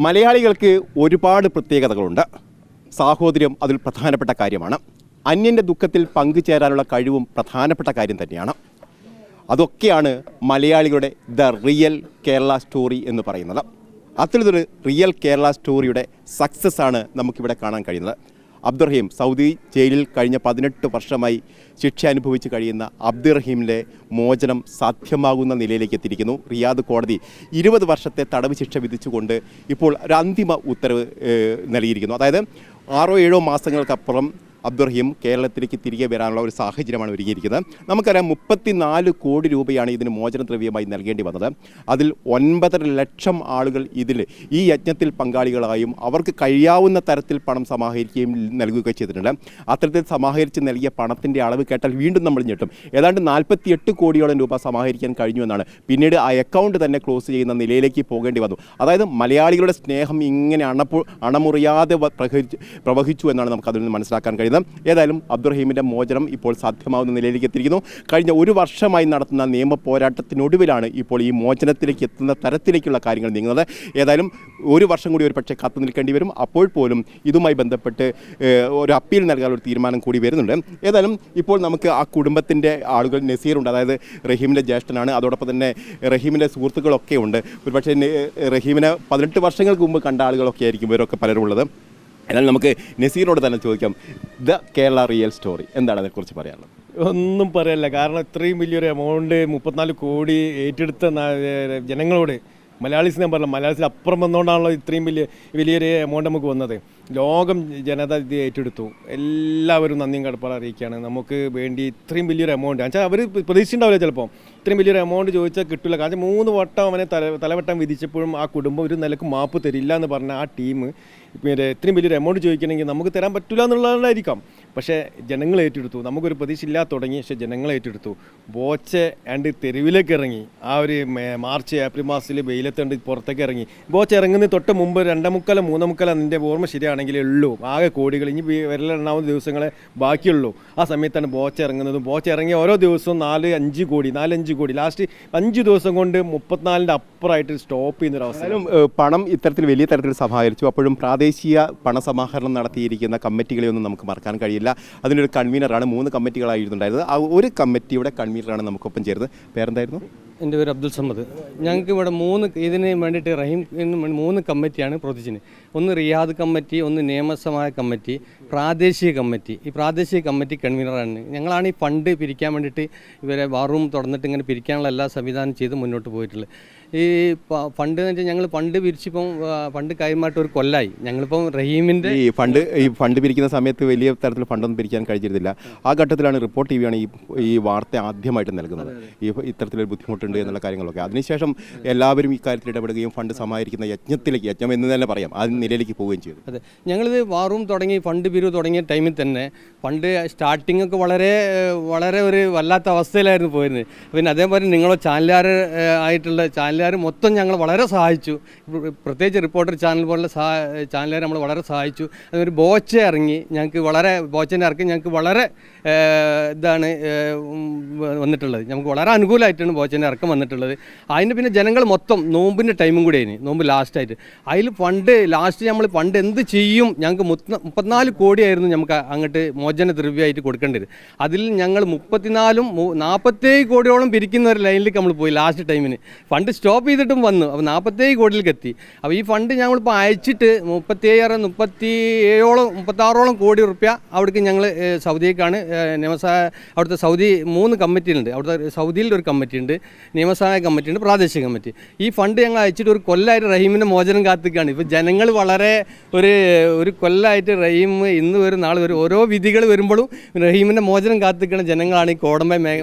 മലയാളികൾക്ക് ഒരുപാട് പ്രത്യേകതകളുണ്ട്. സാഹോദര്യം അതിൽ പ്രധാനപ്പെട്ട കാര്യമാണ്. അന്യൻ്റെ ദുഃഖത്തിൽ പങ്കുചേരാനുള്ള കഴിവും പ്രധാനപ്പെട്ട കാര്യം തന്നെയാണ്. അതൊക്കെയാണ് മലയാളികളുടെ ദ റിയൽ കേരള സ്റ്റോറി എന്ന് പറയുന്നത്. അത്തരത്തിലൊരു റിയൽ കേരള സ്റ്റോറിയുടെ സക്സസ് ആണ് നമുക്കിവിടെ കാണാൻ കഴിയുന്നത്. അബ്ദുറഹീം സൗദി ജയിലിൽ കഴിഞ്ഞ 18 വർഷമായി ശിക്ഷ അനുഭവിച്ച് കഴിയുന്ന അബ്ദുറഹീമിൻ്റെ മോചനം സാധ്യമാകുന്ന നിലയിലേക്ക് എത്തിയിരിക്കുന്നു. റിയാദ് കോടതി 20 വർഷത്തെ തടവ് ശിക്ഷ വിധിച്ചുകൊണ്ട് ഇപ്പോൾ ഒരു അന്തിമ ഉത്തരവ് നൽകിയിരിക്കുന്നു. അതായത് 6-7 മാസങ്ങൾക്കപ്പുറം അബ്ദുറഹീം കേരളത്തിലേക്ക് തിരികെ വരാനുള്ള ഒരു സാഹചര്യമാണ് ഒരുങ്ങിയിരിക്കുന്നത്. നമുക്കറിയാം 34 കോടി രൂപയാണ് ഇതിന് മോചനദ്രവ്യമായി നൽകേണ്ടി വന്നത്. അതിൽ 9.5 ലക്ഷം ആളുകൾ ഈ യജ്ഞത്തിൽ പങ്കാളികളായും അവർക്ക് കഴിയാവുന്ന തരത്തിൽ പണം സമാഹരിക്കുകയും നൽകുകയും ചെയ്തിട്ടുണ്ട്. അത്തരത്തിൽ സമാഹരിച്ച് നൽകിയ പണത്തിൻ്റെ അളവ് കേട്ടാൽ വീണ്ടും നമ്മൾ ഞെട്ടും. ഏതാണ്ട് 48 കോടിയോളം രൂപ സമാഹരിക്കാൻ കഴിഞ്ഞുവെന്നാണ്. പിന്നീട് ആ അക്കൗണ്ട് തന്നെ ക്ലോസ് ചെയ്യുന്ന നിലയിലേക്ക് പോകേണ്ടി വന്നു. അതായത് മലയാളികളുടെ സ്നേഹം ഇങ്ങനെ അണമുറിയാതെ പ്രവഹിച്ചു എന്നാണ് നമുക്ക് അതിൽ നിന്ന് മനസ്സിലാക്കാൻ കഴിയുന്നത്. ഏതായാലും അബ്ദുറഹീമിൻ്റെ മോചനം ഇപ്പോൾ സാധ്യമാവുന്ന നിലയിലേക്ക് എത്തിയിരിക്കുന്നു. കഴിഞ്ഞ 1 വർഷമായി നടത്തുന്ന നിയമ പോരാട്ടത്തിനൊടുവിലാണ് ഇപ്പോൾ ഈ മോചനത്തിലേക്ക് എത്തുന്ന തരത്തിലേക്കുള്ള കാര്യങ്ങൾ നീങ്ങുന്നത്. ഏതായാലും 1 വർഷം കൂടി ഒരു പക്ഷേ കാത്തു നിൽക്കേണ്ടി വരും. അപ്പോൾ പോലും ഇതുമായി ബന്ധപ്പെട്ട് ഒരു അപ്പീൽ നൽകാനുള്ള ഒരു തീരുമാനം കൂടി വരുന്നുണ്ട്. ഏതായാലും ഇപ്പോൾ നമുക്ക് ആ കുടുംബത്തിൻ്റെ ആളുകൾ, നസീറുണ്ട്, അതായത് റഹീമിൻ്റെ ജ്യേഷ്ഠനാണ്, അതോടൊപ്പം തന്നെ റഹീമിൻ്റെ സുഹൃത്തുക്കളൊക്കെ ഉണ്ട്. ഒരുപക്ഷെ റഹീമിനെ 18 വർഷങ്ങൾക്ക് മുമ്പ് കണ്ട ആളുകളൊക്കെ ആയിരിക്കും ഇവരൊക്കെ പലരും ഉള്ളത്. എന്നാൽ നമുക്ക് നസീറിനോട് തന്നെ ചോദിക്കാം, ദ കേരള റിയൽ സ്റ്റോറി എന്താണ് അതിനെക്കുറിച്ച് പറയാനുള്ളത്? ഒന്നും പറയല്ല. കാരണം ഇത്രയും വലിയൊരു എമൗണ്ട് 34 കോടി ഏറ്റെടുത്ത ജനങ്ങളോട്, മലയാളീസ് ഞാൻ പറഞ്ഞ മലയാളത്തിൽ അപ്പുറം വന്നുകൊണ്ടാണല്ലോ ഇത്രയും വലിയൊരു എമൗണ്ട് നമുക്ക് വന്നത്. ലോകം ജനത ഇത് ഏറ്റെടുത്തു. എല്ലാവരും നന്ദിയും കടപ്പാട് അറിയിക്കുകയാണ്. നമുക്ക് വേണ്ടി ഇത്രയും വലിയൊരു എമൗണ്ട് വെച്ചാൽ അവർ പ്രതീക്ഷിച്ചിട്ടുണ്ടാവില്ല. ചിലപ്പോൾ ഇത്രയും വലിയൊരു എമൗണ്ട് ചോദിച്ചാൽ കിട്ടില്ല. കാരണം 3 വട്ടം അവനെ തലവട്ടം വിധിച്ചപ്പോഴും ആ കുടുംബം ഒരു നിലക്ക് മാപ്പ് തരില്ല എന്ന് പറഞ്ഞ ആ ടീം പിന്നെ ഇത്രയും വലിയൊരു എമൗണ്ട് ചോദിക്കണമെങ്കിൽ നമുക്ക് തരാൻ പറ്റില്ല എന്നുള്ളതായിരിക്കാം. പക്ഷേ ജനങ്ങൾ ഏറ്റെടുത്തു. നമുക്കൊരു പ്രതീക്ഷ ഇല്ലാതെ തുടങ്ങി. പക്ഷേ ജനങ്ങൾ ഏറ്റെടുത്തു. ബോച്ച ആൻഡ് തെരുവിലേക്ക് ഇറങ്ങി. ആ ഒരു മാർച്ച് ഏപ്രിൽ മാസത്തിൽ വെയിലത്തുണ്ട് പുറത്തേക്ക് ഇറങ്ങി. ബോച്ച ഇറങ്ങുന്നതിന് തൊട്ട് മുമ്പ് 2.25 3.25 അതിൻ്റെ ഓർമ്മ ശരിയാണെങ്കിലേ ഉള്ളൂ. ആകെ കോടികൾ ഇനി വിരലെണ്ണാവുന്ന ദിവസങ്ങളെ ബാക്കിയുള്ളൂ. ആ സമയത്താണ് ബോച്ച ഇറങ്ങുന്നതും. ബോച്ച ഇറങ്ങിയ ഓരോ ദിവസവും 4-5 കോടി ലാസ്റ്റ് 5 ദിവസം കൊണ്ട് 34ൻ്റെ അപ്പുറമായിട്ട് സ്റ്റോപ്പ് ചെയ്യുന്നൊരവസ്ഥ. പണം ഇത്തരത്തിൽ വലിയ തരത്തിൽ സമാഹരിച്ചു. അപ്പോഴും പ്രാദേശിക പണസമാഹരണം നടത്തിയിരിക്കുന്ന കമ്മിറ്റികളെയൊന്നും നമുക്ക് മറക്കാൻ കഴിയില്ല. അതിനൊരു കൺവീനറാണ്. 3 കമ്മിറ്റികളായിരുന്നുണ്ടായിരുന്നത്. ആ ഒരു കമ്മിറ്റിയുടെ കൺവീനറാണ് നമുക്കൊപ്പം ചേർന്നത്. പേരെന്തായിരുന്നു? എൻ്റെ പേര് അബ്ദുൽ സമദ്. ഞങ്ങൾക്ക് ഇവിടെ ഇതിന് വേണ്ടിയിട്ട് റഹീം 3 കമ്മിറ്റിയാണ് പ്രവർത്തിച്ചത്. ഒന്ന് റിയാദ് കമ്മിറ്റി, ഒന്ന് നിയമസഭാ കമ്മിറ്റി, പ്രാദേശിക കമ്മിറ്റി. ഈ പ്രാദേശിക കമ്മിറ്റി കൺവീനറാണ്. ഞങ്ങളാണ് ഈ ഫണ്ട് പിരിക്കാൻ വേണ്ടിയിട്ട് ഇവരെ വാറൂം തുറന്നിട്ട് ഇങ്ങനെ പിരിക്കാനുള്ള എല്ലാ സംവിധാനം ചെയ്ത് മുന്നോട്ട് പോയിട്ടുള്ളത്. ഈ ഫണ്ട് എന്ന് വെച്ചാൽ ഞങ്ങൾ ഫണ്ട് പിരിച്ചിപ്പം ഫണ്ട് കൈമാറ്റം ഒരു കൊല്ലായി. ഞങ്ങളിപ്പം റഹീമിൻ്റെ ഈ ഫണ്ട് പിരിക്കുന്ന സമയത്ത് വലിയ തരത്തിൽ ഫണ്ടൊന്നും പിരിക്കാൻ കഴിഞ്ഞിരുന്നില്ല. ആ ഘട്ടത്തിലാണ് റിപ്പോർട്ട് ടി വിയാണ് ഈ വാർത്ത ആദ്യമായിട്ട് നൽകുന്നത്. ഇത്തരത്തിലൊരു ബുദ്ധിമുട്ടുണ്ട് എന്നുള്ള കാര്യങ്ങളൊക്കെ. അതിനുശേഷം എല്ലാവരും ഈ കാര്യത്തിൽ ഇടപെടുകയും ഫണ്ട് സമാഹരിക്കുന്ന യജ്ഞം എന്ന് തന്നെ പറയാം, ആ നിലയിലേക്ക് പോവുകയും ചെയ്തു. അതെ, ഞങ്ങളിത് വാറൂം തുടങ്ങി ഫണ്ട് പിരിവ് തുടങ്ങിയ ടൈമിൽ തന്നെ ഫണ്ട് സ്റ്റാർട്ടിംഗ് ഒക്കെ വളരെ ഒരു വല്ലാത്ത അവസ്ഥയിലായിരുന്നു പോയിരുന്നത്. പിന്നെ അതേപോലെ നിങ്ങളെ ചാനലുകാർ ആയിട്ടുള്ള ചാനലുകാർ മൊത്തം ഞങ്ങൾ വളരെ സഹായിച്ചു. പ്രത്യേകിച്ച് റിപ്പോർട്ടർ ചാനൽ പോലുള്ള ചാനലുകാർ നമ്മൾ വളരെ സഹായിച്ചു. അതൊരു ബോച്ച ഇറങ്ങി ഞങ്ങൾക്ക് ഞങ്ങൾക്ക് വളരെ ഇതാണ് വന്നിട്ടുള്ളത്. നമുക്ക് വളരെ അനുകൂലമായിട്ടാണ് ബോച്ചൻ്റെ ഇറക്കം വന്നിട്ടുള്ളത്. അതിന് പിന്നെ ജനങ്ങൾ മൊത്തം നോമ്പിൻ്റെ ടൈമും കൂടി ആയിരുന്നു. നോമ്പ് ലാസ്റ്റായിട്ട് അതിൽ നമ്മൾ ഫണ്ട് എന്ത് ചെയ്യും? ഞങ്ങൾക്ക് 34 കോടിയായിരുന്നു നമുക്ക് അങ്ങോട്ട് മോചന ദ്രവ്യമായിട്ട് കൊടുക്കേണ്ടത്. അതിൽ ഞങ്ങൾ 47 കോടിയോളം പിരിക്കുന്ന ഒരു ലൈനിലേക്ക് നമ്മൾ പോയി ലാസ്റ്റ് ടൈമിന്. ഫണ്ട് സ്റ്റോപ്പ് ചെയ്തിട്ടും വന്നു. അപ്പോൾ 47 കോടിയിലേക്ക് എത്തി. അപ്പോൾ ഈ ഫണ്ട് ഞങ്ങളിപ്പോൾ അയച്ചിട്ട് 36 കോടി റുപ്യ അവിടേക്ക് ഞങ്ങൾ സൗദിയേക്കാണ് അവിടുത്തെ സൗദി 3 കമ്മിറ്റിയുണ്ട്. അവിടുത്തെ സൗദിയിൽ ഒരു കമ്മിറ്റി ഉണ്ട്, നിയമസഭാ കമ്മിറ്റി ഉണ്ട്, പ്രാദേശിക കമ്മിറ്റി. ഈ ഫണ്ട് ഞങ്ങൾ അയച്ചിട്ട് ഒരു കൊല്ലമായിട്ട് റഹീമിൻ്റെ മോചനം കാത്തിക്കാണ്. ഇപ്പോൾ ജനങ്ങൾ വളരെ ഒരു കൊല്ലമായിട്ട് റഹീം ഇന്ന് വരും നാളെ വരും ഓരോ വിധികൾ വരുമ്പോഴും റഹീമിൻ്റെ മോചനം കാത്തിക്കുന്ന ജനങ്ങളാണ് ഈ കോടമ്പ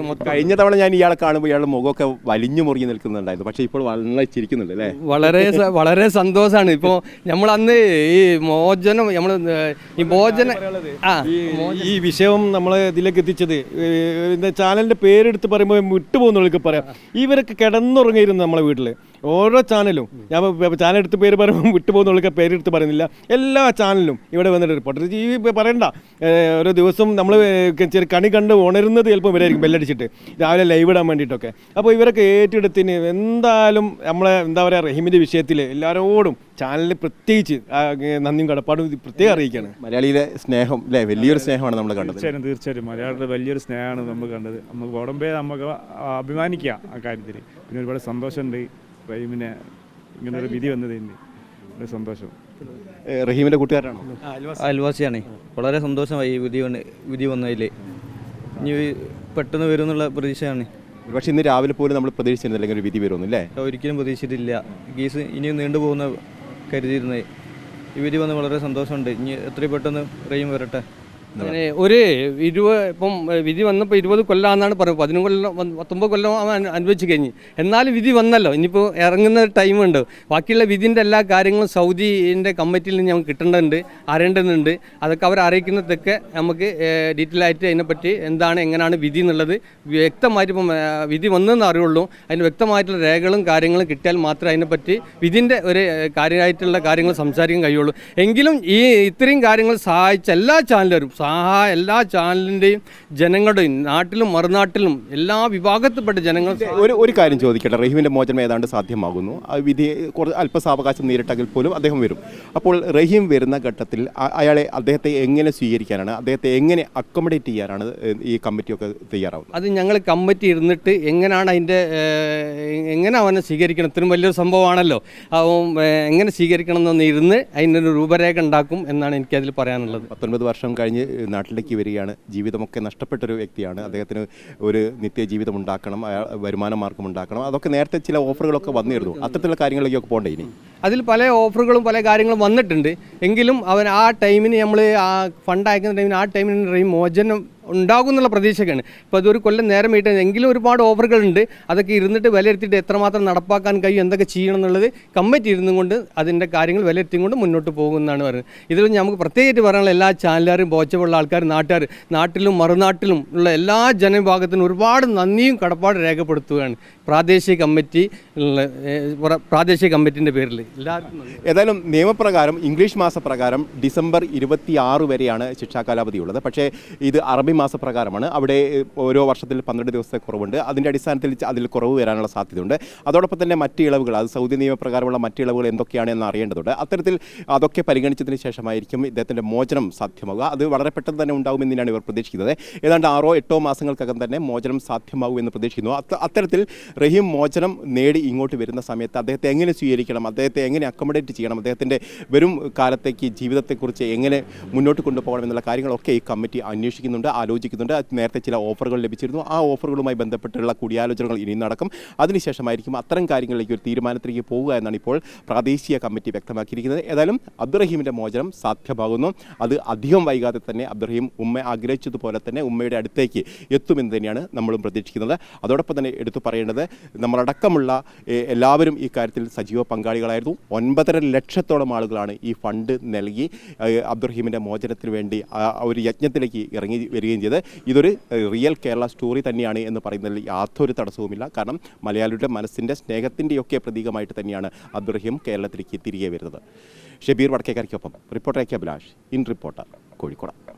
കഴിഞ്ഞ തവണ ഞാൻ ഇയാളെ കാണുമ്പോൾ ഇയാളുടെ മുഖമൊക്കെ വലിഞ്ഞു മുറുകി നിൽക്കുന്നുണ്ടായിരുന്നു. പക്ഷേ ഇപ്പോൾ വളരെ ചിരിക്കുന്നുണ്ട് അല്ലേ? വളരെ സന്തോഷമാണ്. ഇപ്പോൾ നമ്മൾ അന്ന് ഈ മോചനം ഈ വിഷയം നമ്മളെ ഇതിലേക്ക് എത്തിച്ചത് ചാനലിൻ്റെ പേരെടുത്ത് പറയുമ്പോൾ വിട്ടുപോകുന്നവർക്ക് പറയാം. ഇവരൊക്കെ കിടന്നുറങ്ങിയിരുന്നു നമ്മളെ വീട്ടിൽ. ഓരോ ചാനലും ഞാൻ ചാനൽ എടുത്ത് പേര് പറയുമ്പോൾ വിട്ടുപോകുന്ന പേരെടുത്ത് പറയുന്നില്ല, എല്ലാ ചാനലിലും ഇവിടെ വന്നിട്ട് റിപ്പോർട്ടർ ഈ പറയണ്ട. ഓരോ ദിവസം നമ്മൾ ചെറിയ കണി കണ്ട് ഉണരുന്നത് ചിലപ്പോൾ ഇവരായിരിക്കും ബെല്ലടിച്ചിട്ട് രാവിലെ ലൈവ് ഇടാൻ വേണ്ടിയിട്ടൊക്കെ. അപ്പോൾ ഇവരൊക്കെ ഏറ്റെടുത്തിന് എന്തായാലും നമ്മളെ എന്താ പറയുക റഹീമിൻ്റെ വിഷയത്തിൽ എല്ലാവരോടും ചാനലിൽ പ്രത്യേകിച്ച് നന്ദിയും കടപ്പാടും പ്രത്യേകം അറിയിക്കുകയാണ്. മലയാളിയിലെ സ്നേഹം അല്ലേ, വലിയൊരു സ്നേഹമാണ് നമ്മൾ കണ്ടത്. തീർച്ചയായും മലയാളത്തിലെ വലിയൊരു സ്നേഹമാണ് നമ്മൾ കണ്ടത്. നമുക്ക് ഉടമ്പേ നമുക്ക് അഭിമാനിക്കാം ആ കാര്യത്തിൽ. പിന്നെ ഒരുപാട് സന്തോഷമുണ്ട് റഹീമിനെ ഇങ്ങനൊരു വിധി വന്നതിന് ഒരു സന്തോഷം. റഹീമിൻ്റെ കൂട്ടുകാരാണോ? അയൽവാസിയാണ്. വളരെ സന്തോഷമായി ഈ വിധി വന്നതിൽ. ഇനി പെട്ടെന്ന് വരും എന്നുള്ള പ്രതീക്ഷയാണ്. പക്ഷേ ഇന്ന് രാവിലെ പോലും നമ്മൾ പ്രതീക്ഷിച്ചിരുന്നില്ല അല്ലെങ്കിൽ ഒരു വിധി വരുമെന്നല്ലേ? ഒരിക്കലും പ്രതീക്ഷിച്ചിട്ടില്ല. കേസ് ഇനിയും നീണ്ടുപോകുന്ന കരുതിയിരുന്നത്. ഈ വിധി വന്ന് വളരെ സന്തോഷമുണ്ട്. ഇനി എത്രയും പെട്ടെന്ന് റഹീം വരട്ടെ. അങ്ങനെ ഒരു ഇപ്പം വിധി വന്നപ്പോൾ 20 കൊല്ലമാണെന്നാണ് പറയുന്നത്. 19 കൊല്ലം 19 കൊല്ലം അവൻ അനുഭവിച്ച് കഴിഞ്ഞ്. എന്നാലും വിധി വന്നല്ലോ, ഇനിയിപ്പോൾ ഇറങ്ങുന്ന ടൈമുണ്ട്. ബാക്കിയുള്ള വിധിൻ്റെ എല്ലാ കാര്യങ്ങളും സൗദിൻ്റെ കമ്മിറ്റിയിൽ നിന്ന് ഞങ്ങൾക്ക് കിട്ടേണ്ടതുണ്ട്, അറിയേണ്ടതുണ്ട്. അതൊക്കെ അവർ അറിയിക്കുന്നതൊക്കെ നമുക്ക് ഡീറ്റെയിൽ ആയിട്ട് അതിനെപ്പറ്റി എന്താണ് എങ്ങനെയാണ് വിധി എന്നുള്ളത് വ്യക്തമായിട്ട് ഇപ്പം വിധി വന്നതെന്ന് അറിയുള്ളൂ. അതിന് വ്യക്തമായിട്ടുള്ള രേഖകളും കാര്യങ്ങളും കിട്ടിയാൽ മാത്രമേ അതിനെപ്പറ്റി വിധിൻ്റെ ഒരു കാര്യമായിട്ടുള്ള കാര്യങ്ങൾ സംസാരിക്കാൻ കഴിയുള്ളൂ. എങ്കിലും ഈ ഇത്രയും കാര്യങ്ങൾ സഹായിച്ച എല്ലാ ചാനലുകാരും എല്ലാ ചാനലിൻ്റെയും ജനങ്ങളുടെയും നാട്ടിലും മറുനാട്ടിലും എല്ലാ വിഭാഗത്തിൽപ്പെട്ട ജനങ്ങൾ ഒരു കാര്യം ചോദിക്കട്ടെ. റഹീമിൻ്റെ മോചനം ഏതാണ്ട് സാധ്യമാകുന്നു. ആ വിധി കുറച്ച് അല്പസാവകാശം നേരിട്ടെങ്കിൽ പോലും അദ്ദേഹം വരും. അപ്പോൾ റഹീം വരുന്ന ഘട്ടത്തിൽ അദ്ദേഹത്തെ എങ്ങനെ സ്വീകരിക്കാനാണ്, അദ്ദേഹത്തെ എങ്ങനെ അക്കോമഡേറ്റ് ചെയ്യാനാണ് ഈ കമ്മിറ്റിയൊക്കെ തയ്യാറാവുന്നത്? അത് ഞങ്ങൾ കമ്മിറ്റി ഇരുന്നിട്ട് എങ്ങനെയാണ് അതിൻ്റെ എങ്ങനെ അവനെ സ്വീകരിക്കണം, ഇത്രയും വലിയൊരു സംഭവമാണല്ലോ, എങ്ങനെ സ്വീകരിക്കണം എന്നൊന്ന് ഇരുന്ന് അതിൻ്റെ ഒരു രൂപരേഖ ഉണ്ടാക്കും എന്നാണ് എനിക്കതിൽ പറയാനുള്ളത്. 19 വർഷം കഴിഞ്ഞ് നാട്ടിലേക്ക് വരികയാണ്. ജീവിതമൊക്കെ നഷ്ടപ്പെട്ടൊരു വ്യക്തിയാണ്. അദ്ദേഹത്തിന് ഒരു നിത്യജീവിതം ഉണ്ടാക്കണം, വരുമാന മാർഗം ഉണ്ടാക്കണം. അതൊക്കെ നേരത്തെ ചില ഓഫറുകളൊക്കെ വന്നിരുന്നു. അത്തരത്തിലുള്ള കാര്യങ്ങളിലേക്കൊക്കെ പോകണ്ടേ ഇനി? അതിൽ പല ഓഫറുകളും പല കാര്യങ്ങളും വന്നിട്ടുണ്ട്. എങ്കിലും അവൻ ആ ടൈമിന് നമ്മൾ ആ ഫണ്ട് അയക്കുന്ന ടൈമിന് ആ ടൈമിന് മോചനം ഉണ്ടാകും എന്നുള്ള പ്രതീക്ഷയൊക്കെയാണ്. ഇപ്പോൾ അതൊരു കൊല്ലം നേരം വീട്ട് എങ്കിലും ഒരുപാട് ഓഫറുകളുണ്ട്. അതൊക്കെ ഇരുന്നിട്ട് വിലയിരുത്തിയിട്ട് എത്രമാത്രം നടപ്പാക്കാൻ കഴിയും, എന്തൊക്കെ ചെയ്യണം എന്നുള്ളത് കമ്മിറ്റി ഇരുന്നും കൊണ്ട് അതിൻ്റെ കാര്യങ്ങൾ വിലയിരുത്തിയും കൊണ്ട് മുന്നോട്ട് പോകുമെന്നാണ് പറയുന്നത്. ഇതിൽ നമുക്ക് പ്രത്യേകിച്ച് പറയാനുള്ള എല്ലാ ചാനലുകാരും ബോച്ചമുള്ള ആൾക്കാർ നാട്ടിലും മറുനാട്ടിലും ഉള്ള എല്ലാ ജനവിഭാഗത്തിനും ഒരുപാട് നന്ദിയും കടപ്പാട് രേഖപ്പെടുത്തുകയാണ് പ്രാദേശിക കമ്മിറ്റിൻ്റെ പേരിൽ എല്ലാവർക്കും. ഏതായാലും നിയമപ്രകാരം ഇംഗ്ലീഷ് മാസപ്രകാരം ഡിസംബർ 26 വരെയാണ് ശിക്ഷാ കാലാവധി ഉള്ളത്. പക്ഷേ ഇത് അറബി മാസപ്രകാരമാണ്. അവിടെ ഓരോ വർഷത്തിൽ 12 ദിവസത്തെ കുറവുണ്ട്. അതിൻ്റെ അടിസ്ഥാനത്തിൽ അതിൽ കുറവ് വരാനുള്ള സാധ്യതയുണ്ട്. അതോടൊപ്പം തന്നെ മറ്റ് ഇളവുകൾ, അത് സൗദി നിയമപ്രകാരമുള്ള മറ്റ് ഇളവുകൾ എന്തൊക്കെയാണെന്ന് അറിയേണ്ടതുണ്ട്. അത്തരത്തിൽ അതൊക്കെ പരിഗണിച്ചതിന് ശേഷമായിരിക്കും ഇദ്ദേഹത്തിൻ്റെ മോചനം സാധ്യമാവുക. അത് വളരെ പെട്ടെന്ന് തന്നെ ഉണ്ടാകുമെന്നാണ് ഇവർ പ്രതീക്ഷിക്കുന്നത്. ഏതാണ്ട് 6-8 മാസങ്ങൾക്കകം തന്നെ മോചനം സാധ്യമാകുമെന്ന് പ്രതീക്ഷിക്കുന്നു. അത്തരത്തിൽ റഹീം മോചനം നേടി ഇങ്ങോട്ട് വരുന്ന സമയത്ത് അദ്ദേഹത്തെ എങ്ങനെ സ്വീകരിക്കണം, അദ്ദേഹത്തെ എങ്ങനെ അക്കോമഡേറ്റ് ചെയ്യണം, അദ്ദേഹത്തിൻ്റെ വരും കാലത്തേക്ക് ജീവിതത്തെക്കുറിച്ച് എങ്ങനെ മുന്നോട്ട് കൊണ്ടുപോകണം എന്നുള്ള കാര്യങ്ങളൊക്കെ ഈ കമ്മിറ്റി അന്വേഷിക്കുന്നുണ്ട്, ആലോചിക്കുന്നുണ്ട്. നേരത്തെ ചില ഓഫറുകൾ ലഭിച്ചിരുന്നു. ആ ഓഫറുകളുമായി ബന്ധപ്പെട്ടുള്ള കൂടിയാലോചനകൾ ഇനി നടക്കും. അതിനുശേഷമായിരിക്കും അത്തരം കാര്യങ്ങളിലേക്ക് ഒരു തീരുമാനത്തിലേക്ക് പോകുക എന്നാണ് ഇപ്പോൾ പ്രാദേശിക കമ്മിറ്റി വ്യക്തമാക്കിയിരിക്കുന്നത്. ഏതായാലും അബ്ദുറഹീമിൻ്റെ മോചനം സാധ്യമാകുന്നു. അത് അധികം വൈകാതെ തന്നെ അബ്ദുറഹീം ഉമ്മ ആഗ്രഹിച്ചതുപോലെ തന്നെ ഉമ്മയുടെ അടുത്തേക്ക് എത്തുമെന്ന് തന്നെയാണ് നമ്മളും പ്രതീക്ഷിക്കുന്നത്. അതോടൊപ്പം തന്നെ എടുത്തു പറയേണ്ടത്, നമ്മളടക്കമുള്ള എല്ലാവരും ഈ കാര്യത്തിൽ സജീവ പങ്കാളികളായിരുന്നു. 9.5 ലക്ഷത്തോളം ആളുകളാണ് ഈ ഫണ്ട് നൽകി അബ്ദുറഹീമിൻ്റെ മോചനത്തിന് വേണ്ടി ഒരു യജ്ഞത്തിലേക്ക് ഇറങ്ങി വരികയും ചെയ്ത്. ഇതൊരു റിയൽ കേരള സ്റ്റോറി തന്നെയാണ് എന്ന് പറയുന്നതിൽ യാതൊരു തടസ്സവുമില്ല. കാരണം മലയാളിയുടെ മനസ്സിൻ്റെ സ്നേഹത്തിൻ്റെയൊക്കെ പ്രതീകമായിട്ട് തന്നെയാണ് അബ്ദുറഹീം കേരളത്തിലേക്ക് തിരികെ വരുന്നത്. ഷബീർ വടക്കേക്കാരിക്കൊപ്പം reporter A K Abhilash, in reporter, Kozhikode.